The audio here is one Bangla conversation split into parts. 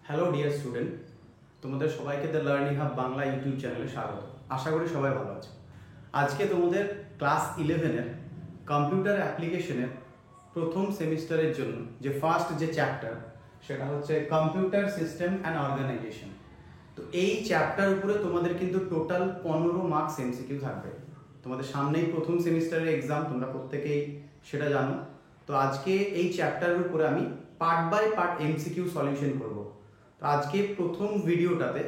হ্যালো ডিয়ার স্টুডেন্ট, তোমাদের সবাইকে the learning hub Bangla YouTube চ্যানেলে স্বাগত। আশা করি সবাই ভালো আছো। আজকে তোমাদের ক্লাস 11-এর কম্পিউটার অ্যাপ্লিকেশনের প্রথম সেমিস্টারের জন্য যে ফার্স্ট যে চ্যাপ্টার, সেটা হচ্ছে কম্পিউটার সিস্টেম অ্যান্ড অর্গানাইজেশন। তো এই চ্যাপ্টার উপরে তোমাদের কিন্তু টোটাল 15 মার্কস এমসিকিউ থাকবে। তোমাদের সামনেই প্রথম সেমিস্টারের এক্সাম, তোমরা প্রত্যেকেই সেটা জানো। তো আজকে এই চ্যাপ্টারের উপরে আমি part by part MCQ solution করব। তো আজকে প্রথম ভিডিওটাতে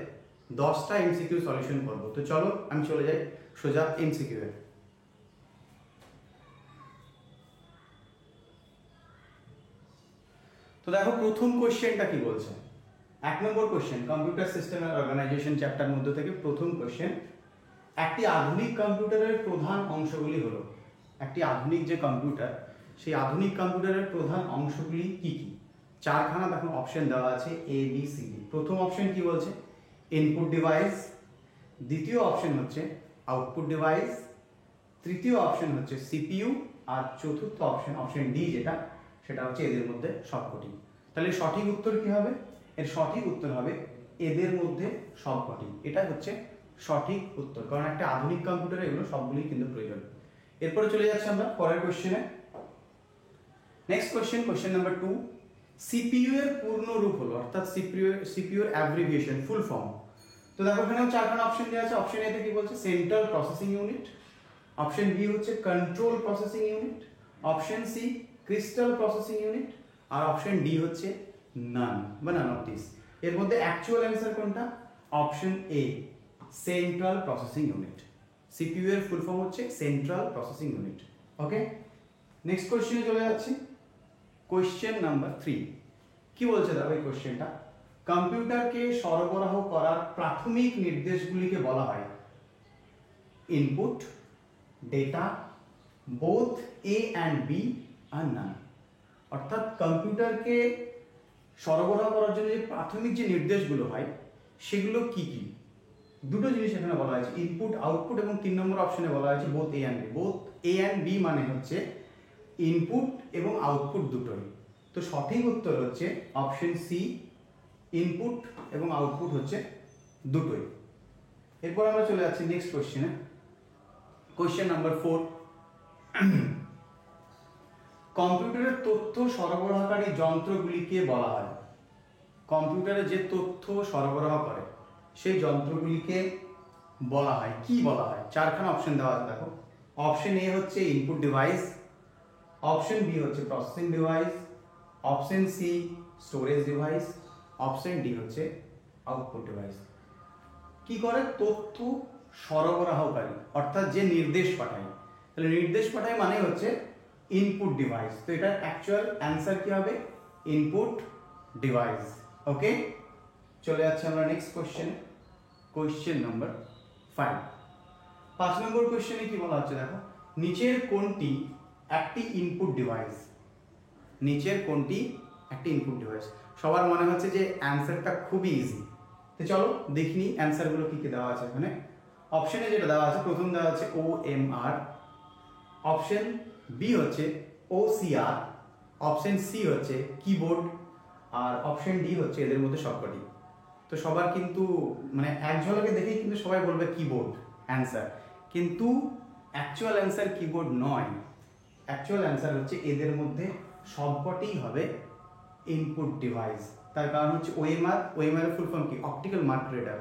10টা এমসিকিউ সলিউশন করব। তো চলো আমি চলে যাই সোজা এমসিকিউ এ। তো দেখো প্রথম কোশ্চেনটা কি বলছে। 1 নম্বর question, computer system and organization chapter মধ্যে থেকে প্রথম কোশ্চেন, একটি আধুনিক কম্পিউটারের প্রধান অংশগুলি হলো। একটি আধুনিক যে কম্পিউটার, সেই আধুনিক কম্পিউটারের প্রধান অংশগুলি কি কি? চারখানা দেখো অপশন দেওয়া আছে, এ বি সি ডি। প্রথম অপশন কি বলছে? Input device. দ্বিতীয় অপশন হচ্ছে আউটপুট ডিভাইস। তৃতীয় অপশন হচ্ছে সিপিইউ। আর চতুর্থ অপশন ডি যেটা, সেটা হচ্ছে এদের মধ্যে সবকটি। তাহলে সঠিক উত্তর কি হবে? এর সঠিক উত্তর হবে এদের মধ্যে সবকটি। এটা হচ্ছে সঠিক উত্তর, কারণ একটা আধুনিক কম্পিউটারে এগুলো সবগুলি কিন্তু প্রয়োজন। এরপরে চলে যাচ্ছি আমরা পরের কোশ্চেনে। নেক্সট কোশ্চেন নাম্বার 2, সিপিইউ এর পূর্ণ রূপ হলো, অর্থাৎ সিপিইউ এর অ্যাব্রিভিয়েশন, ফুল ফর্ম। তো দেখো এখানেও চারখানা অপশন দেওয়া আছে। অপশন এ তে কি বলছে? Central processing unit. Option B হচ্ছে control processing unit. Option C crystal processing unit. আর অপশন ডি হচ্ছে নান বা নান অফ দিস। এর মধ্যে অ্যাকচুয়াল অ্যান্সার কোনটা? Option A, central processing unit. CPU এর ফুল ফর্ম হচ্ছে central processing unit. Okay, next কোশ্চেনে চলে যাচ্ছি। কোশ্চেন নাম্বার 3 কি বলছে দেখো এই কোশ্চেনটা, কম্পিউটারকে সরবরাহ করার প্রাথমিক নির্দেশগুলিকে বলা হয় input, data, both A and B, আর নান। অর্থাৎ কম্পিউটারকে সরবরাহ করার জন্য যে প্রাথমিক যে নির্দেশগুলো হয় সেগুলো কি কি? দুটো জিনিস এখানে বলা হয়েছে, ইনপুট আউটপুট, এবং 3 নম্বর অপশনে বলা হয়েছে both A and B. Both A and B মানে হচ্ছে ইনপুট এবং আউটপুট দুটোই। তো সঠিক উত্তর হচ্ছে অপশন সি, ইনপুট এবং আউটপুট হচ্ছে দুটোই। এরপর আমরা চলে যাচ্ছি নেক্সট কোশ্চেনে। কোশ্চেন নাম্বার 4, কম্পিউটারের তথ্য সরবরাহকারী যন্ত্রগুলিকে বলা হয়। কম্পিউটারে যে তথ্য সরবরাহ করে সেই যন্ত্রগুলিকে বলা হয়, কি বলা হয়? চারখানা অপশন দেওয়া আছে দেখো। অপশন এ হচ্ছে ইনপুট ডিভাইস। অপশন বি হচ্ছে processing device. Option C storage device. Option D হচ্ছে আউটপুট ডিভাইস। কি করে? তথ্য সরবরাহকারী, অর্থাৎ যে নির্দেশ পাঠায়। তাহলে নির্দেশ পাঠায় মানে হচ্ছে ইনপুট ডিভাইস। তো এটার অ্যাকচুয়াল অ্যান্সার কি হবে? Input device. ওকে, চলে যাচ্ছে আমরা নেক্সট কোশ্চেনে। কোশ্চেন নাম্বার 5, 5 নম্বর কোশ্চেনে কি বলা হচ্ছে দেখো, নিচের কোনটি একটি ইনপুট ডিভাইস? নিচের কোনটি একটি ইনপুট ডিভাইস? সবার মনে হচ্ছে যে অ্যান্সারটা খুবই ইজি। তো চলো দেখিনি অ্যান্সারগুলো কি কি দেওয়া আছে এখানে। অপশনে যেটা দেওয়া আছে, প্রথম দেওয়া আছে OMR। অপশন বি হচ্ছে OCR। অপশন সি হচ্ছে কিবোর্ড। আর অপশন ডি হচ্ছে এদের মধ্যে সবকটি। তো সবার কিন্তু মানে এক ঝলকে দেখেই কিন্তু সবাই বলবে কিবোর্ড অ্যান্সার, কিন্তু অ্যাকচুয়াল অ্যান্সার কিবোর্ড নয়। অ্যাকচুয়াল অ্যান্সার হচ্ছে এদের মধ্যে সবকটিই হবে ইনপুট ডিভাইস। তার কারণ হচ্ছে OMR এর ফুল ফর্ম কি? Optical mark reader.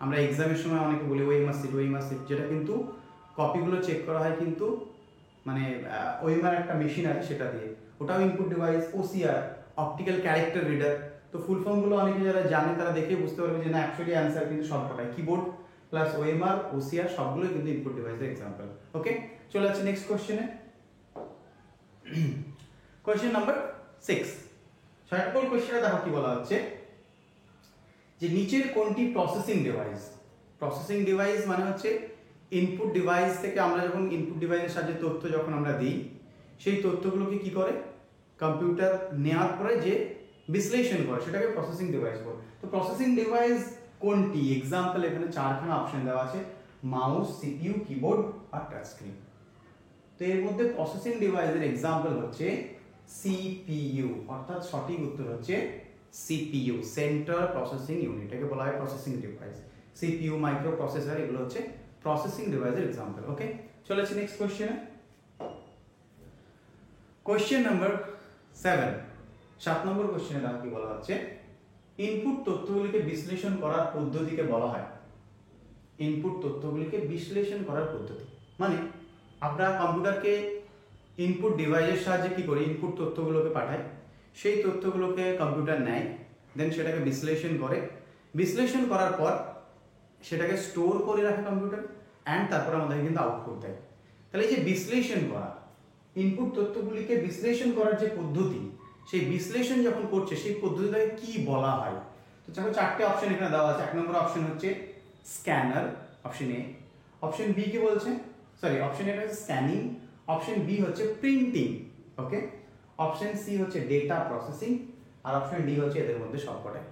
আমরা এক্সামের সময় অনেকে বলি OMR সিট, যেটা কিন্তু কপিগুলো চেক করা হয় কিন্তু মানে OMR একটা মেশিন আছে সেটা দিয়ে, ওটাও input device. OCR optical character reader. তো ফুল ফর্মগুলো অনেকে যারা জানে তারা দেখে বুঝতে পারবে যে না, অ্যাকচুয়ালি অ্যান্সার কিন্তু সবকটাই কিবোর্ড প্লাস OMR OCR সবগুলোই কিন্তু ইনপুট ডিভাইসের এক্সাম্পল। ওকে, চলে যাচ্ছে নেক্সট কোশ্চেনে। কোশ্চেন নাম্বার 6, 6 নম্বর কোশ্চেনে দেখো কি বলা হচ্ছে যে নিচের কোনটি প্রসেসিং ডিভাইস? প্রসেসিং ডিভাইস মানে হচ্ছে ইনপুট ডিভাইস থেকে আমরা যখন ইনপুট ডিভাইসের সাহায্যে তথ্য যখন আমরা দিই, সেই তথ্যগুলোকে কি করে কম্পিউটার নেওয়ার পরে যে বিশ্লেষণ করে সেটাকে প্রসেসিং ডিভাইস বলে। তো প্রসেসিং ডিভাইস কোনটি? এক্সাম্পল এখানে চারখানা অপশন দেওয়া আছে, মাউস, সিপিইউ, কিবোর্ড আর টাচ স্ক্রিন। তো এর মধ্যে প্রসেসিং ডিভাইসের এক্সাম্পল হচ্ছে সিপিইউ, অর্থাৎ সঠিক উত্তর হচ্ছে সিপিইউ, সেন্ট্রাল প্রসেসিং ইউনিট, একে বলা হয় processing device. CPU, micro processor, এগুলো হচ্ছে প্রসেসিং ডিভাইসের এক্সাম্পল। ওকে, চলে আসছি নেক্সট কোশ্চেনে। কোশ্চেন নাম্বার 7, 7 নম্বর কোশ্চেনে দেখো কি বলা হচ্ছে, ইনপুট তথ্যগুলিকে বিশ্লেষণ করার পদ্ধতিকে বলা হয়। ইনপুট তথ্যগুলিকে বিশ্লেষণ করার পদ্ধতি মানে আমরা কম্পিউটারকে ইনপুট ডিভাইসের সাহায্যে কি করি, ইনপুট তথ্যগুলোকে পাঠাই, সেই তথ্যগুলোকে কম্পিউটার নেয়, দেন সেটাকে বিশ্লেষণ করে, বিশ্লেষণ করার পর সেটাকে স্টোর করে রাখে কম্পিউটার, অ্যান্ড তারপর আমাদেরকে কিন্তু আউটপুট দেয়। তাহলে এই যে বিশ্লেষণ করা, ইনপুট তথ্যগুলিকে বিশ্লেষণ করার যে পদ্ধতি, সেই বিশ্লেষণ যখন করছে সেই পদ্ধতিটাকে কি বলা হয়? তো দেখো 4টে অপশন এখানে দেওয়া আছে। 1 নম্বর অপশন হচ্ছে scanner, option A. Option B কি বলছে, সরি অপশন এ হচ্ছে স্ক্যানিং, অপশন বি হচ্ছে প্রিন্টিং, ওকে, অপশন সি হচ্ছে ডেটা প্রসেসিং, আর অপশন ডি হচ্ছে এদের মধ্যে সবকটাই।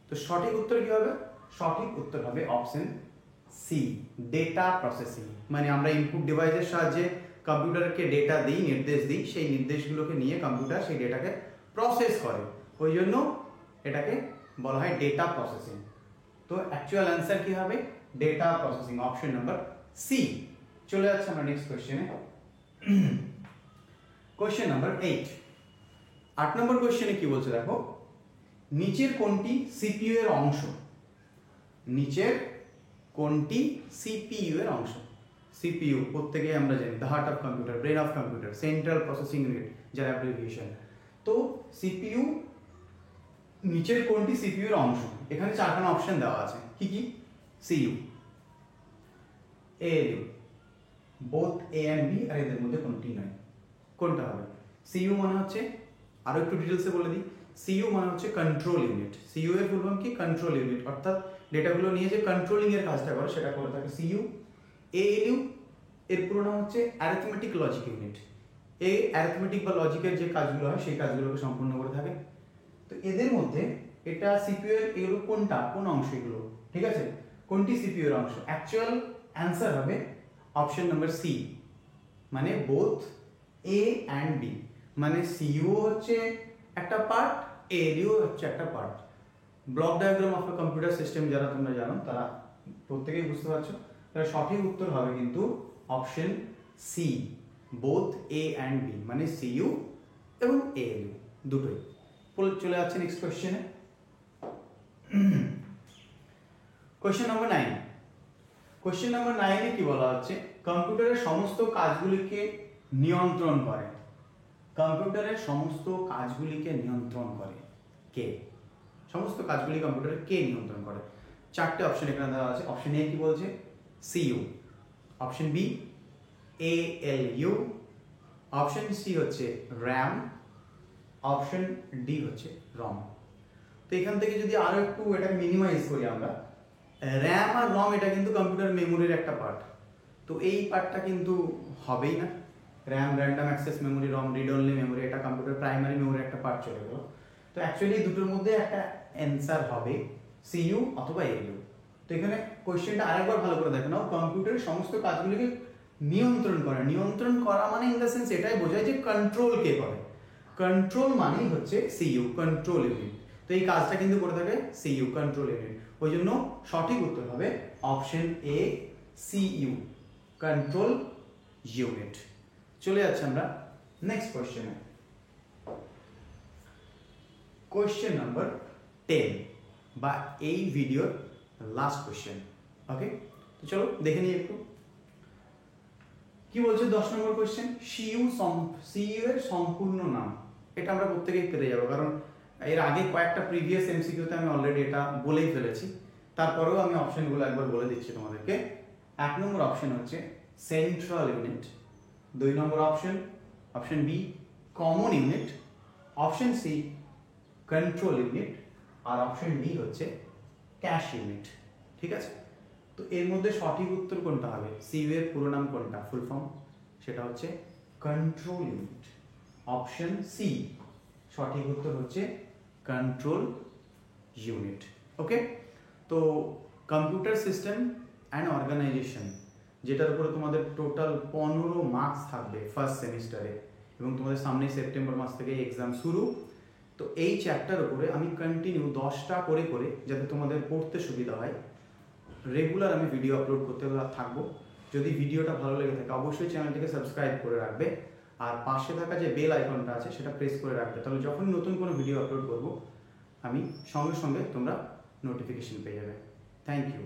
তো সঠিক উত্তর কি হবে? সঠিক উত্তর হবে অপশন সি, ডেটা প্রসেসিং। মানে আমরা ইনপুট ডিভাইসের সাহায্যে কম্পিউটারকে ডেটা দিই, নির্দেশ দিই, সেই নির্দেশগুলোকে নিয়ে কম্পিউটার সেই ডেটাকে প্রসেস করে, ওই জন্য এটাকে বলা হয় ডেটা প্রসেসিং। তো অ্যাকচুয়াল অ্যান্সার কি হবে? Data processing, option number C. চলে যাচ্ছে আমরা নেক্সট কোশ্চেনে। কোশ্চেন নাম্বার 8, 8 নম্বর কোশ্চেনে কি বলছে দেখো, নিচের কোনটি সিপিইউ এর অংশ? নিচের কোনটি সিপিইউ এর অংশ? সিপিইউ প্রত্যেকেই আমরা জানি the heart of computer, brain of computer, central processing unit যার অ্যাব্রিভিয়েশন। তো সিপিইউ নিচের কোনটি সিপিইউ এর অংশ? এখানে 4খানা অপশন দেওয়া আছে। কি কি? CU, ALU, both A and B, আর এদের মধ্যে কোনটি নয়। কোনটা হবে? সিইউ মানে হচ্ছে, আরো একটু ডিটেলসে বলে দিই, সিইউ মানে হচ্ছে কন্ট্রোল ইউনিট। সিইউ এর ফুল ফর্ম কি? কন্ট্রোল ইউনিট, অর্থাৎ ডেটাগুলো নিয়ে যে কন্ট্রোলিং এর কাজটা করে সেটা করে থাকে সিইউ। এএলইউ এর পুরো নাম হচ্ছে অ্যারিথমেটিক লজিক ইউনিট। এই অ্যারিথমেটিক বা লজিকের যে কাজগুলো হয় সেই কাজগুলোকে সম্পূর্ণ করে থাকে। তো এদের মধ্যে এটা সিপিইউ এর এগুলো কোনটা, কোন অংশ এগুলো, ঠিক আছে? কোনটি সিপিইউ এর অংশ? অ্যাকচুয়াল অ্যান্সার হবে অপশন নাম্বার সি, মানে বোথ এ অ্যান্ড বি। মানে সিইউ হচ্ছে একটা পার্ট, এএলইউ হচ্ছে একটা part. Block diagram of a computer system যারা তোমরা জানো তারা প্রত্যেকেই বুঝতে পারছো। তাহলে সঠিক উত্তর হবে কিন্তু option C, both A and B, মানে সিইউ এবং এএলইউ দুটোই। চলে যাচ্ছে নেক্সট কোশ্চেনে। কোশ্চেন নাম্বার 9, কোশ্চেন নাম্বার 9 এ কি বলা হচ্ছে, কম্পিউটারের সমস্ত কাজগুলিকে নিয়ন্ত্রণ করে। কম্পিউটারের সমস্ত কাজগুলিকে নিয়ন্ত্রণ করে কে? সমস্ত কাজগুলি কম্পিউটারে কে নিয়ন্ত্রণ করে? 4টে অপশন এখানে দেওয়া আছে। অপশন এ কি বলছে? CU, option B ALU, option C হচ্ছে র্যাম, অপশন ডি হচ্ছে রম। তো এখান থেকে যদি আরো একটু এটা মিনিমাইজ করি আমরা, র্যাম আর রম এটা কিন্তু কম্পিউটার মেমোরির একটা পার্ট, তো এই পার্টটা কিন্তু হবেই না। র্যাম র্যান্ডম অ্যাক্সেস মেমোরি, রম রিড অনলি মেমোরি, এটা কম্পিউটার প্রাইমারি মেমোরির একটা পার্ট চলে গেল। তো অ্যাকচুয়ালি দুটোর মধ্যে একটা অ্যান্সার হবে সিইউ অথবা এএলইউ। তো এখানে কোশ্চেনটা আরেকবার ভালো করে দেখে নাও, কম্পিউটারের সমস্ত কাজগুলিকে নিয়ন্ত্রণ করে। নিয়ন্ত্রণ করা মানে ইন দ্য সেন্স এটাই বোঝায় যে কন্ট্রোল কে করে। কন্ট্রোল মানেই হচ্ছে সিইউ, কন্ট্রোল ইউনিট। তো এই কাজটা কিন্তু করে থাকে সিইউ, কন্ট্রোল ইউনিট। ওই জন্য সঠিক উত্তর হবে option A, CU, control unit. চলে যাচ্ছে আমরা নেক্সট কোশ্চেনে। কোশ্চেন নাম্বার 10 বা এই ভিডিওর লাস্ট কোশ্চেন। ওকে, তো চলো দেখে নিই একটু কি বলছে। 10 নম্বর কোশ্চেন, সিইউ এর সম্পূর্ণ নাম। এটা আমরা প্রত্যেকেই পেরে যাবো, কারণ এর আগে কয়েকটা প্রিভিয়াস এমসিকিউতে আমি অলরেডি এটা বলেই ফেলেছি। তারপরেও আমি অপশনগুলো একবার বলে দিচ্ছি তোমাদেরকে। 1 নম্বর অপশন হচ্ছে সেন্ট্রাল ইউনিট, 2 নম্বর option, option B common unit, option C control unit, আর অপশন ডি হচ্ছে ক্যাশ ইউনিট। ঠিক আছে, তো এর মধ্যে সঠিক উত্তর কোনটা হবে? সিইউ এর পুরো নাম কোনটা, ফুল ফর্ম? সেটা হচ্ছে কন্ট্রোল ইউনিট, অপশন সি। সঠিক উত্তর হচ্ছে কন্ট্রোল ইউনিট। ওকে, তো কম্পিউটার সিস্টেম অ্যান্ড অর্গানাইজেশন, যেটার উপরে তোমাদের টোটাল 15 মার্কস থাকবে ফার্স্ট সেমিস্টারে, এবং তোমাদের সামনে সেপ্টেম্বর মাস থেকে এক্সাম শুরু। তো এই চ্যাপ্টার উপরে আমি কন্টিনিউ 10টা করে করে, যাতে তোমাদের পড়তে সুবিধা হয়, রেগুলার আমি ভিডিও আপলোড করতে থাকবো। যদি ভিডিওটা ভালো লেগে থাকে অবশ্যই চ্যানেলটিকে সাবস্ক্রাইব করে রাখবে, আর পাশে থাকা যে বেল আইকনটা আছে সেটা প্রেস করে রাখবে, তাহলে যখন নতুন কোনো ভিডিও আপলোড করব আমি সঙ্গে সঙ্গে তোমরা নোটিফিকেশন পেয়ে যাবে। Thank you.